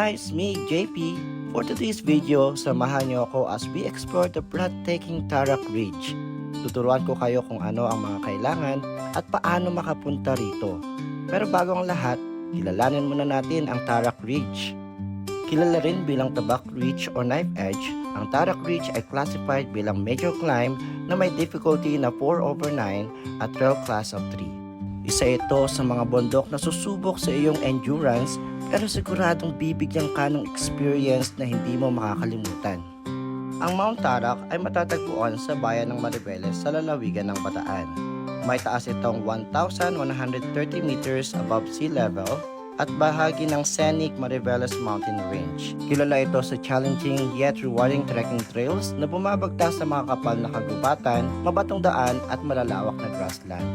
Hi, it's me, JP. For today's video, samahan niyo ako as we explore the breathtaking Tarak Ridge. Tuturuan ko kayo kung ano ang mga kailangan at paano makapunta rito. Pero bago ang lahat, kilalanin muna natin ang Tarak Ridge. Kilala rin bilang Tabak Ridge o Knife Edge, ang Tarak Ridge ay classified bilang major climb na may difficulty na 4/9 at trail class of 3. Isa ito sa mga bundok na susubok sa iyong endurance pero siguradong bibigyan ka ng experience na hindi mo makakalimutan. Ang Mount Tarak ay matatagpuan sa bayan ng Maribeles sa lalawigan ng Bataan. May taas itong 1,130 meters above sea level at bahagi ng scenic Maribeles Mountain Range. Kilala ito sa challenging yet rewarding trekking trails na bumabagtas sa mga kapal na kagubatan, mabatong daan at malalawak na grassland.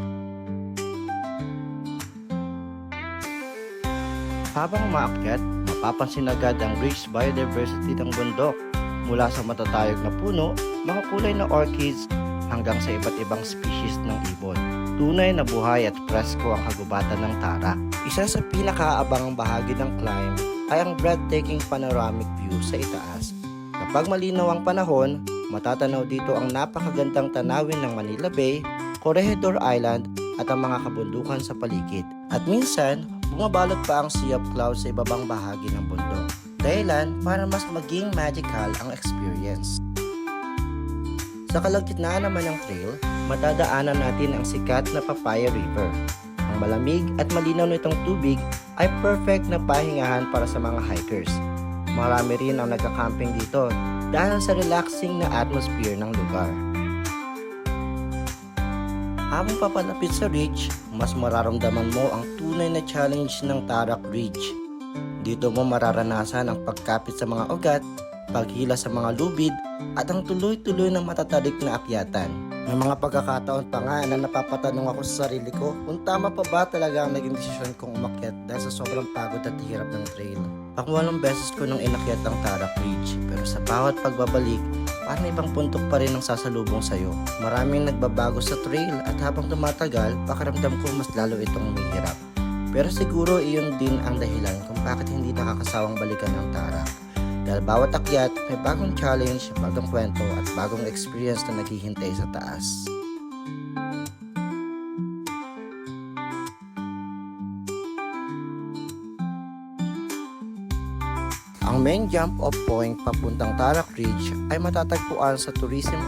Habang umaakyat, mapapansin agad ang rich biodiversity ng bundok. Mula sa matatayog na puno, mga kulay na orchids, hanggang sa iba't ibang species ng ibon. Tunay na buhay at presko ang kagubatan ng Tarak. Isa sa pinakaabangang bahagi ng climb ay ang breathtaking panoramic view sa itaas. Kapag malinaw ang panahon, matatanaw dito ang napakagandang tanawin ng Manila Bay, Corregidor Island at ang mga kabundukan sa paligid. At minsan, bumabalot pa ang sea of clouds sa ibabang bahagi ng bundok. Dahilan para mas maging magical ang experience. Sa kalagitnaan naman ng trail, matadaanan natin ang sikat na Papaya River. Ang malamig at malinaw nitong tubig ay perfect na pahingahan para sa mga hikers. Marami rin ang nagka-camping dito dahil sa relaxing na atmosphere ng lugar. Habang papalapit sa ridge, mas mararamdaman mo ang tunay na challenge ng Tarak Ridge. Dito mo mararanasan ang pagkapit sa mga ugat, paghila sa mga lubid, at ang tuloy-tuloy ng matatarik na akyatan. May mga pagkakataon pa nga na napapatanong ako sa sarili ko kung tama pa ba talaga ang naging desisyon kong umakyat dahil sa sobrang pagod at hirap ng trail. Pangwalong beses ko nang inakyat ang Tarak Ridge, pero sa bawat pagbabalik, parang ibang puntok pa rin ang sasalubong sa'yo. Maraming nagbabago sa trail at habang tumatagal, pakiramdam ko mas lalo itong umihirap. Pero siguro iyon din ang dahilan kung bakit hindi nakakasawang balikan ang Tarak. Dahil bawat akyat may bagong challenge, bagong kwento at bagong experience na naghihintay sa taas. Ang main jump-off point papuntang Tarak Ridge ay matatagpuan sa tourism